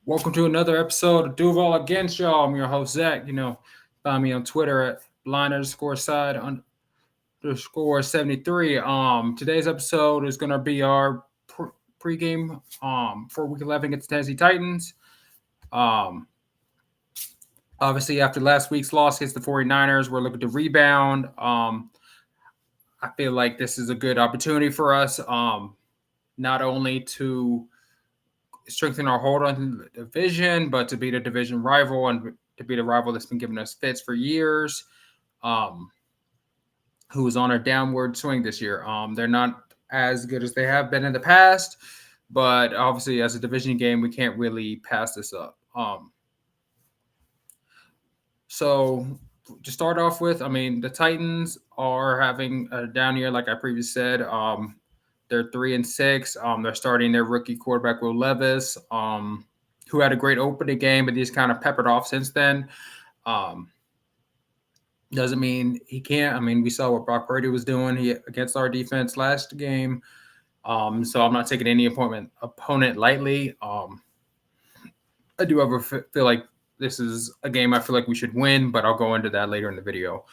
Welcome to another episode of Duval Against Y'all. I'm your host, Zach. Find me on Twitter at blind_side_73. Today's episode is going to be our pregame for Week 11 against the Tennessee Titans. Obviously, after last week's loss against the 49ers, we're looking to rebound. I feel like this is a good opportunity for us, not only to strengthen our hold on the division, but to beat a division rival and to beat a rival that's been giving us fits for years, who is on a downward swing this year. They're not as good as they have been in the past, but obviously as a division game, we can't really pass this up. So to start off with, the Titans are having a down year, like I previously said. They're 3-6. They're starting their rookie quarterback, Will Levis, who had a great opening game, but he's kind of peppered off since then. Doesn't mean he can't. We saw what Brock Purdy was doing against our defense last game. So I'm not taking any opponent lightly. I do ever feel like this is a game I feel like we should win, but I'll go into that later in the video.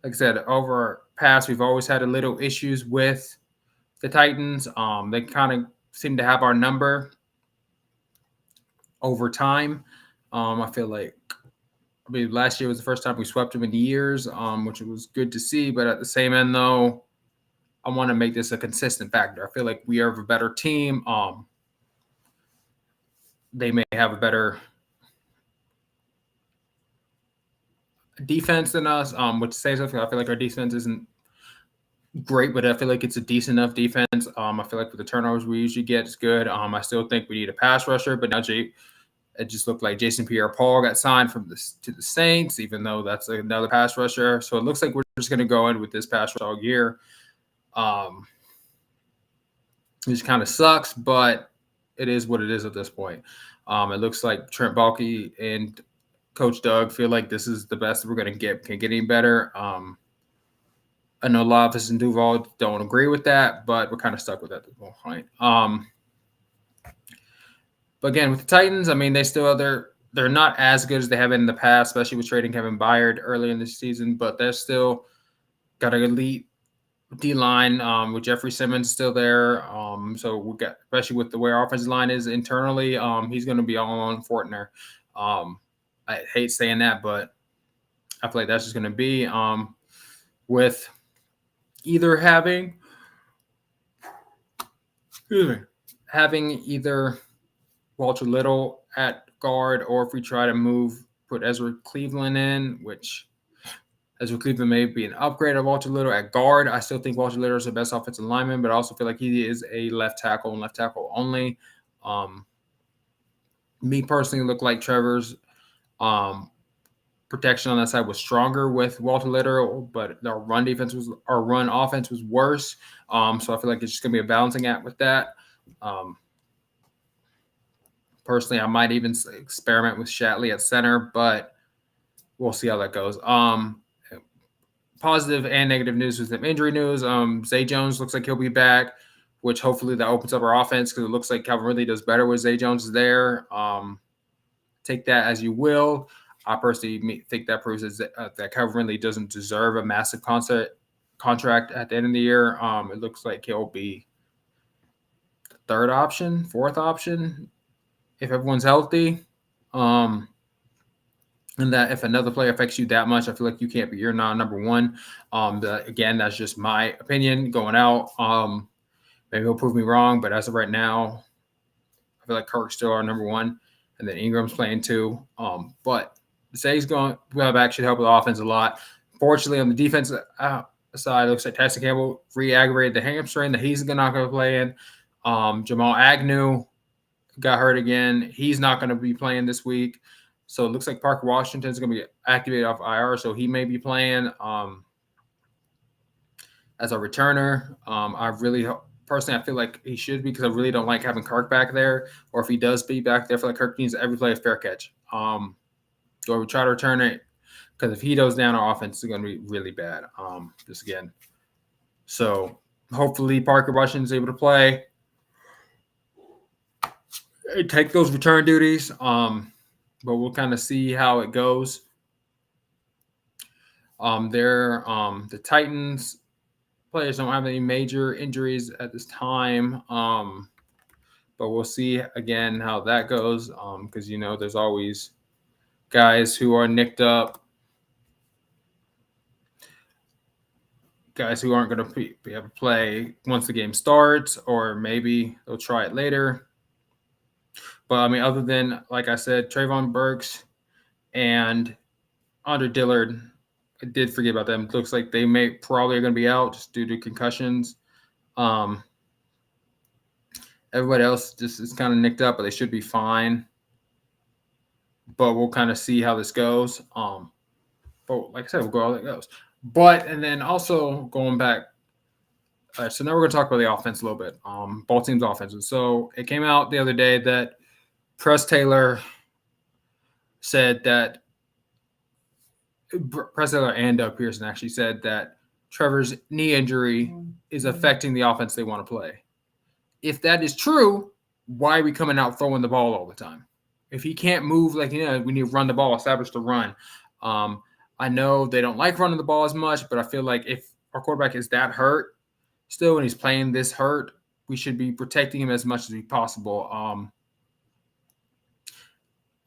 Like I said, over past, we've always had a little issues with the Titans. They kind of seem to have our number over time. I feel like last year was the first time we swept them in years, which was good to see. But at the same end, though, I want to make this a consistent factor. I feel like we are a better team. They may have a better defense than us, which says something. I feel like our defense isn't great, but I feel like it's a decent enough defense. I feel like with the turnovers we usually get, it's good. I still think we need a pass rusher, but now it just looked like Jason Pierre-Paul got signed to the Saints, even though that's another pass rusher. So it looks like we're just going to go in with this pass rush all year. Which kind of sucks, but it is what it is at this point. It looks like Trent Baalke and Coach Doug feel like this is the best we're going to get. Can't get any better. I know Lavis and Duval don't agree with that, but we're kind of stuck with that at this point. But again, with the Titans, they're not as good as they have been in the past, especially with trading Kevin Byard early in the season, but they're still got an elite D-line with Jeffrey Simmons still there. So we got, especially with the way our offensive line is internally, he's going to be all on Fortner. I hate saying that, but I feel like that's just going to be with either having either Walter Little at guard, or if we try to put Ezra Cleveland in, which Ezra Cleveland may be an upgrade of Walter Little at guard. I still think Walter Little is the best offensive lineman, but I also feel like he is a left tackle and left tackle only. Me personally look like Trevor's protection on that side was stronger with Walter Little, but our run offense was worse. So I feel like it's just gonna be a balancing act with that. Personally, I might even experiment with Shatley at center, but we'll see how that goes. Positive and negative news with some injury news. Zay Jones looks like he'll be back, which hopefully that opens up our offense, because it looks like Calvin Ridley does better with Zay Jones there. Take that as you will. I personally think that proves that Calvin Ridley doesn't deserve a massive contract at the end of the year. It looks like he'll be the third option, fourth option, if everyone's healthy. And that if another player affects you that much, I feel like you're not number one. Again, that's just my opinion going out. Maybe he'll prove me wrong, but as of right now, I feel like Kirk's still our number one, and then Ingram's playing too. But Zay's going back should help with the offense a lot. Fortunately, on the defense side, it looks like Tyson Campbell re-aggravated the hamstring that he's not going to play in. Jamal Agnew got hurt again. He's not going to be playing this week. So it looks like Parker Washington's going to be activated off IR, so he may be playing as a returner. I really personally, I feel like he should be, because I really don't like having Kirk back there. Or if he does be back there, I feel like Kirk needs every play a fair catch. Or we try to return it, because if he goes down, our offense is going to be really bad. Just again. So hopefully Parker Washington's able to play, take those return duties. But we'll kind of see how it goes. The Titans players don't have any major injuries at this time. But we'll see again how that goes. Because there's always guys who are nicked up, guys who aren't going to be able to play once the game starts, or maybe they'll try it later. But I mean, other than, like I said, Trayvon Burks and Andre Dillard, I did forget about them. It looks like they probably are going to be out just due to concussions. Everybody else just is kind of nicked up, but they should be fine. But we'll kind of see how this goes. But like I said, we'll go how it goes. But, and then also going back, so now we're going to talk about the offense a little bit. Both teams' offenses. So it came out the other day that Press Taylor said that Press Taylor and Doug Pearson actually said that Trevor's knee injury is affecting the offense they want to play. If that is true, why are we coming out throwing the ball all the time? If he can't move, we need to run the ball, establish the run. I know they don't like running the ball as much, but I feel like if our quarterback is that hurt still, and he's playing this hurt, we should be protecting him as much as possible.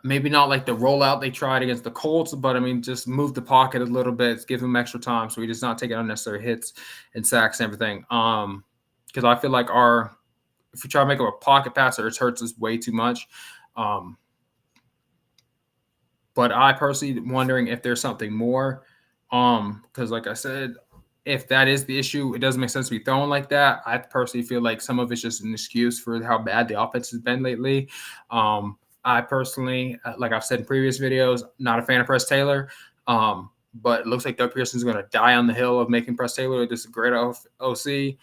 Maybe not like the rollout they tried against the Colts, but I mean, just move the pocket a little bit, give him extra time so he does not take unnecessary hits and sacks and everything. Because I feel like if we try to make him a pocket passer, it hurts us way too much. But I personally wondering if there's something more. Because like I said, if that is the issue, it doesn't make sense to be throwing like that. I personally feel like some of it's just an excuse for how bad the offense has been lately. I personally, like I've said in previous videos, not a fan of Press Taylor. But it looks like Doug Pearson's going to die on the hill of making Press Taylor just a great OC.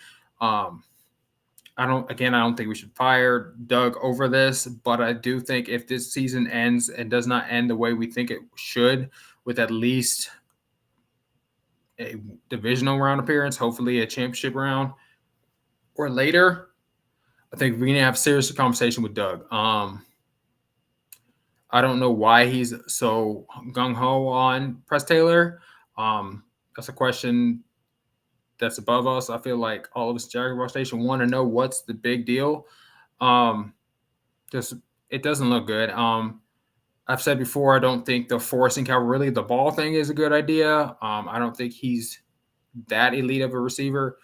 I don't think we should fire Doug over this, but I do think if this season ends and does not end the way we think it should, with at least a divisional round appearance, hopefully a championship round or later, I think we need to have a serious conversation with Doug. I don't know why he's so gung-ho on Press Taylor. That's a question that's above us. I feel like all of us Jaguar Station want to know what's the big deal. Just it doesn't look good. I've said before, I don't think the forcing Calvin the ball thing is a good idea. I don't think he's that elite of a receiver.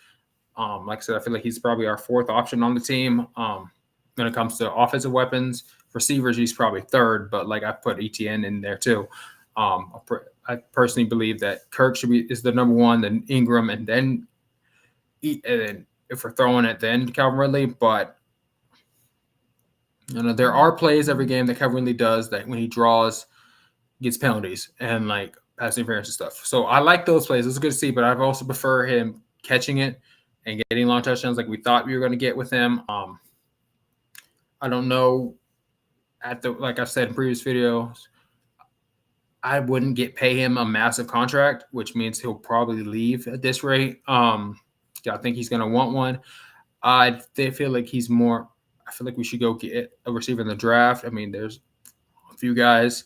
Like I said, I feel like he's probably our fourth option on the team. When it comes to offensive weapons, receivers, he's probably third, but like I put ETN in there too. I personally believe that Kirk is the number one, then Ingram, and then if we're throwing it, then Calvin Ridley. But there are plays every game that Calvin Ridley does that when he draws, gets penalties and like passing interference and stuff. So I like those plays. It's good to see, but I also prefer him catching it and getting long touchdowns like we thought we were going to get with him. I don't know. Like I've said in previous videos, I wouldn't pay him a massive contract, which means he'll probably leave at this rate. I think he's going to want one. I feel like he's more. I feel like we should go get a receiver in the draft. I mean, there's a few guys.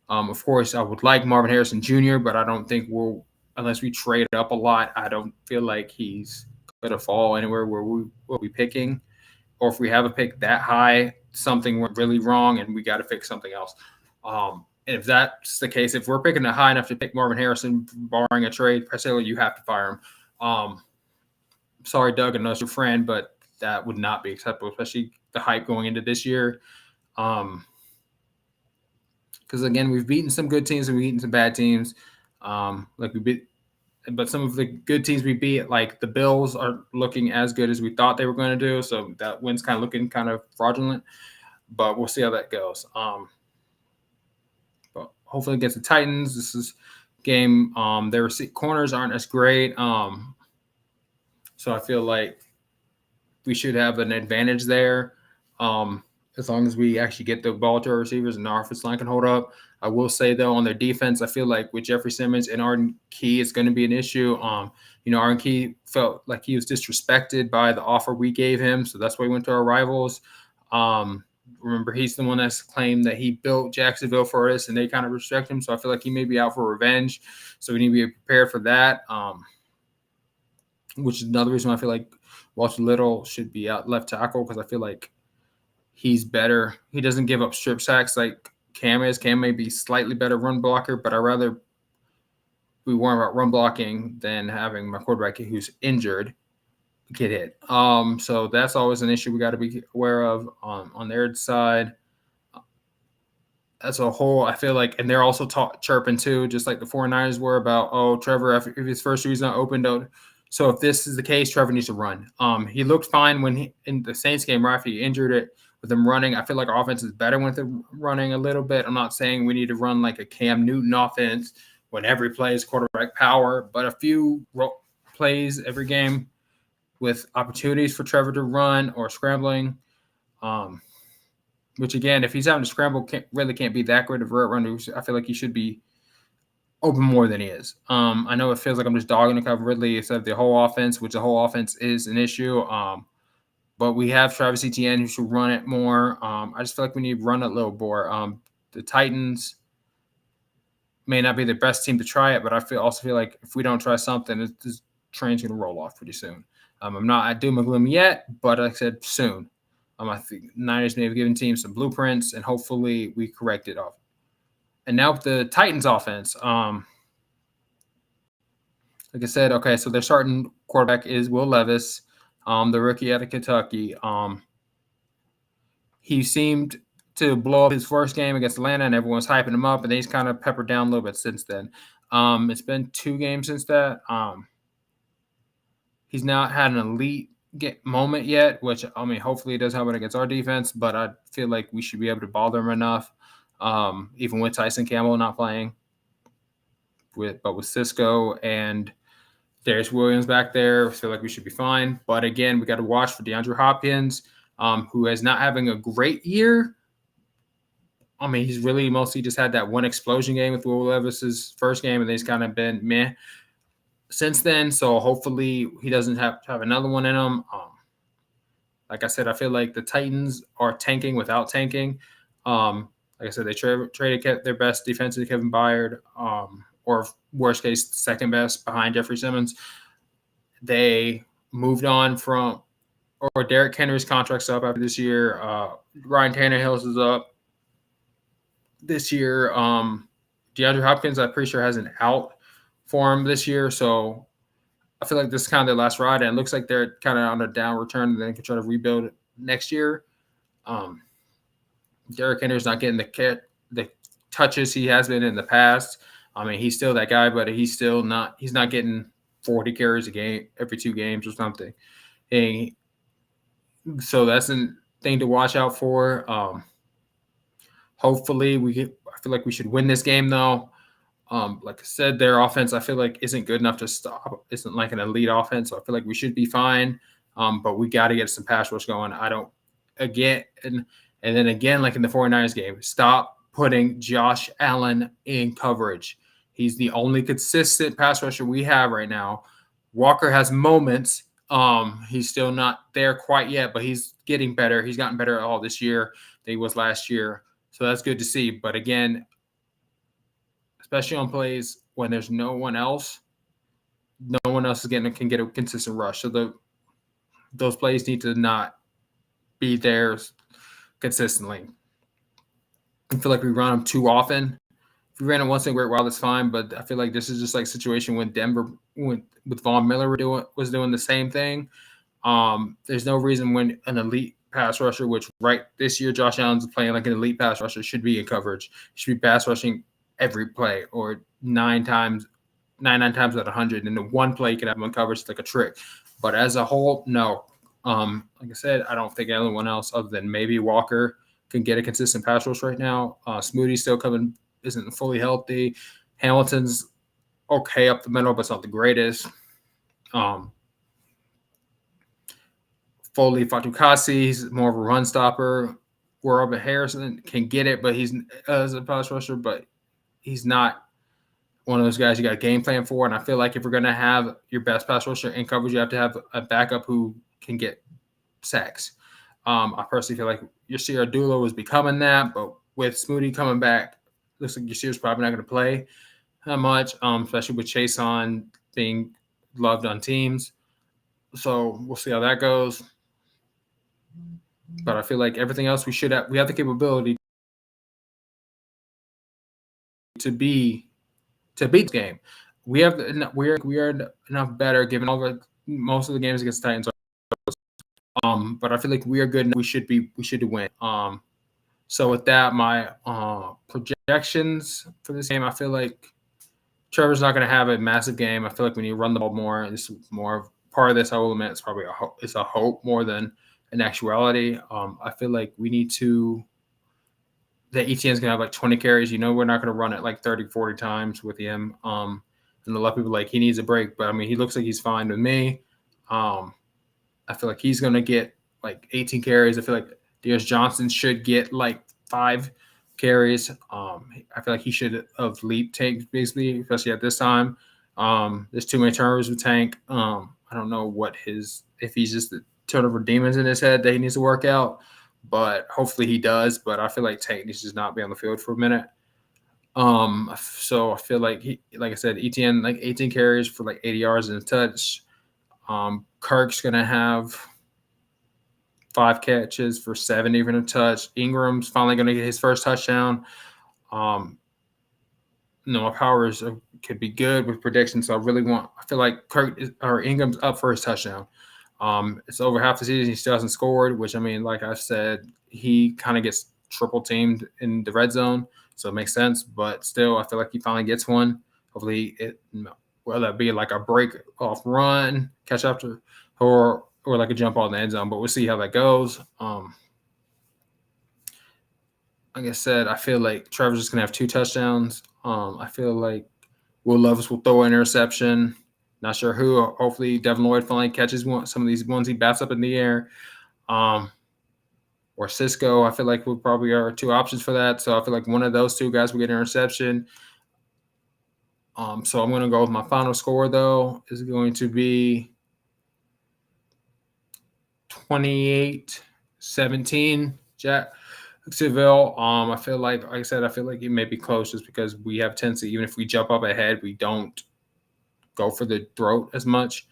Of course, I would like Marvin Harrison Jr., but I don't think unless we trade up a lot, I don't feel like he's going to fall anywhere where we will be picking. Or if we have a pick that high, something went really wrong and we got to fix something else. And if that's the case, if we're picking it high enough to pick Marvin Harrison, barring a trade, Press Taylor, you have to fire him. Sorry, Doug, I know it's your friend, but that would not be acceptable, especially the hype going into this year. Because, again, we've beaten some good teams and we've beaten some bad teams. But some of the good teams we beat, like the Bills, are looking as good as we thought they were going to do. So that win's kind of looking kind of fraudulent. But we'll see how that goes. But hopefully against the Titans. This is game. Their corners aren't as great. So I feel like we should have an advantage there. As long as we actually get the ball to our receivers and our offensive line can hold up. I will say though, on their defense, I feel like with Jeffrey Simmons and Arden Key, it's going to be an issue. Arden Key felt like he was disrespected by the offer we gave him, so that's why he went to our rivals. Remember, he's the one that's claimed that he built Jacksonville for us, and they kind of respect him. So I feel like he may be out for revenge. So we need to be prepared for that. Which is another reason why I feel like Walter Little should be out left tackle, because I feel like he's better. He doesn't give up strip sacks like Cam is. Cam may be slightly better run blocker, but I'd rather be worried about run blocking than having my quarterback who's injured get hit. So that's always an issue we got to be aware of on their side. As a whole, I feel like, and they're also chirping too, just like the 49ers were about, Trevor, if his first read's not open, don't. So if this is the case, Trevor needs to run. He looked fine when in the Saints game, right after he injured it, with him running. I feel like our offense is better with him running a little bit. I'm not saying we need to run like a Cam Newton offense when every play is quarterback power, but a few plays every game with opportunities for Trevor to run or scrambling. Which again, if he's having to scramble, can't be that great of a route runner. I feel like he should be open more than he is. I know it feels like I'm just dogging to cover Ridley instead of the whole offense, which the whole offense is an issue. But we have Travis Etienne who should run it more. I just feel like we need to run it a little more. The Titans may not be the best team to try it, but I also feel like if we don't try something, this train's going to roll off pretty soon. I'm not at doom and gloom yet, but like I said, soon. I think Niners may have given teams some blueprints, and hopefully we correct it off. And now with the Titans offense, like I said, okay, so their starting quarterback is Will Levis, the rookie out of Kentucky. He seemed to blow up his first game against Atlanta, and everyone's hyping him up, and then he's kind of peppered down a little bit since then. It's been 2 games since that. He's not had an elite moment yet, which, hopefully it does help it against our defense, but I feel like we should be able to bother him enough, even with Tyson Campbell not playing, but with Cisco and Darius Williams back there, I feel like we should be fine. But again, we got to watch for DeAndre Hopkins, who is not having a great year. He's really mostly just had that one explosion game with Will Levis's first game, and he's kind of been meh since then. So hopefully he doesn't have to have another one in him. Like I said, I feel like the Titans are tanking without tanking. Like I said, they traded their best defensive Kevin Byard, or worst case, second best behind Jeffrey Simmons. They moved on from, or Derrick Henry's contract's up after this year. Ryan Tannehill's is up this year. DeAndre Hopkins, I'm pretty sure, has an out for him this year. So I feel like this is kind of their last ride, and it looks like they're kind of on a downward turn, and they can try to rebuild it next year. Derrick Henry's not getting the touches he has been in the past. He's still that guy, but he's not getting 40 carries a game every 2 games or something. So that's a thing to watch out for. Hopefully I feel like we should win this game though. Like I said, their offense I feel like isn't good enough to stop. Isn't like an elite offense, so I feel like we should be fine. But we got to get some pass rush going. And then again, like in the 49ers game, stop putting Josh Allen in coverage. He's the only consistent pass rusher we have right now. Walker has moments. He's still not there quite yet, but he's getting better. He's gotten better all this year than he was last year. So that's good to see. But again, especially on plays when there's no one else can get a consistent rush. So those plays need to not be there consistently. I feel like we run them too often. If we ran it once in a great while, that's fine. But I feel like this is just like a situation when Denver with Von Miller was doing the same thing. There's no reason when an elite pass rusher, which right this year Josh Allen's playing like an elite pass rusher, should be in coverage. He should be pass rushing every play, or 99 times out of 100. And the one play you can have him in coverage. It's like a trick. But as a whole, no. Like I said, I don't think anyone else other than maybe Walker can get a consistent pass rush right now. Smoothie's still coming isn't fully healthy. Hamilton's okay up the middle, but it's not the greatest. Foley Fatukasi, he's more of a run stopper. Robert Harrison can get it, but he's as a pass rusher, but he's not one of those guys you got a game plan for. And I feel like if we're going to have your best pass rusher in coverage, you have to have a backup who can get sacks. I personally feel like Yasir Abdullah was becoming that, but with Smoody coming back, looks like Yasir's probably not going to play that much, especially with Chase on being loved on teams. So we'll see how that goes. But I feel like everything else we have the capability to beat the game. We are enough better given over most of the games against the Titans. But I feel like we are good enough. We should win. So with that, my projections for this game, I feel like Trevor's not going to have a massive game. I feel like when you run the ball more, this is more part of this. I will admit it's probably a hope more than an actuality. I feel like we need to. The ETN's going to have like 20 carries. We're not going to run it like 30, 40 times with him. And a lot of people he needs a break, but I mean, he looks like he's fine with me. I feel like he's going to get like 18 carries. I feel like Dearce Johnson should get like 5 carries. I feel like he should have leaped Tank basically, especially at this time. There's too many turnovers with Tank. I don't know if he's just the turnover demons in his head that he needs to work out, but hopefully he does. But I feel like Tank needs to just not be on the field for a minute. So I feel like like I said, ETN like 18 carries for like 80 yards and a touch. Kirk's gonna have 5 catches for 70 even a touch. Ingram's finally gonna get his first touchdown. My Powers could be good with predictions, so I feel like Ingram's up for his touchdown. It's over half the season. He still hasn't scored, which I mean, like I said, he kind of gets triple teamed in the red zone, so it makes sense. But still, I feel like he finally gets one. Hopefully, whether it be like a break off run, catch after, or like a jump ball in the end zone. But we'll see how that goes. Like I said, I feel like Trevor's just gonna have 2 touchdowns. I feel like Will Levis will throw an interception. Not sure who. Hopefully, Devin Lloyd finally catches some of these ones he bats up in the air. Or Cisco. I feel like we probably are 2 options for that. So I feel like one of those 2 guys will get an interception. So I'm going to go with my final score, though, is going to be 28-17. Jacksonville. I feel like I said, I feel like it may be close just because we have Tennessee. Even if we jump up ahead, we don't go for the throat as much.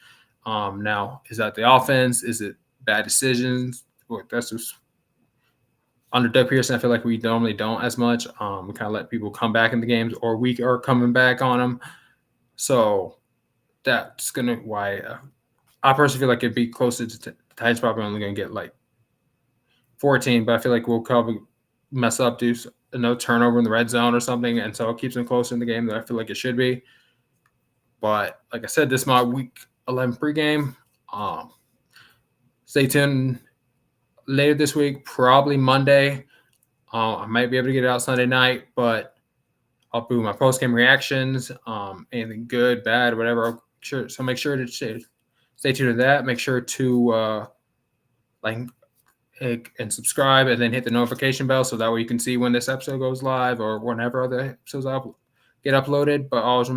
Now, is that the offense? Is it bad decisions? Well, that's just under Doug Pearson. I feel like we normally don't as much. We kind of let people come back in the games, or we are coming back on them. So that's why I personally feel like it'd be closer to the Titans. Probably only going to get like 14, but I feel like we'll probably mess up, do another turnover in the red zone or something, and so it keeps them closer in the game than I feel like it should be. But like I said, this is my Week 11 pregame. Stay tuned later this week, probably Monday. I might be able to get it out Sunday night, but I'll do my post-game reactions, anything good, bad, whatever. Sure. So make sure to stay tuned to that. Make sure to like and subscribe, and then hit the notification bell so that way you can see when this episode goes live or whenever other episodes get uploaded. But always remember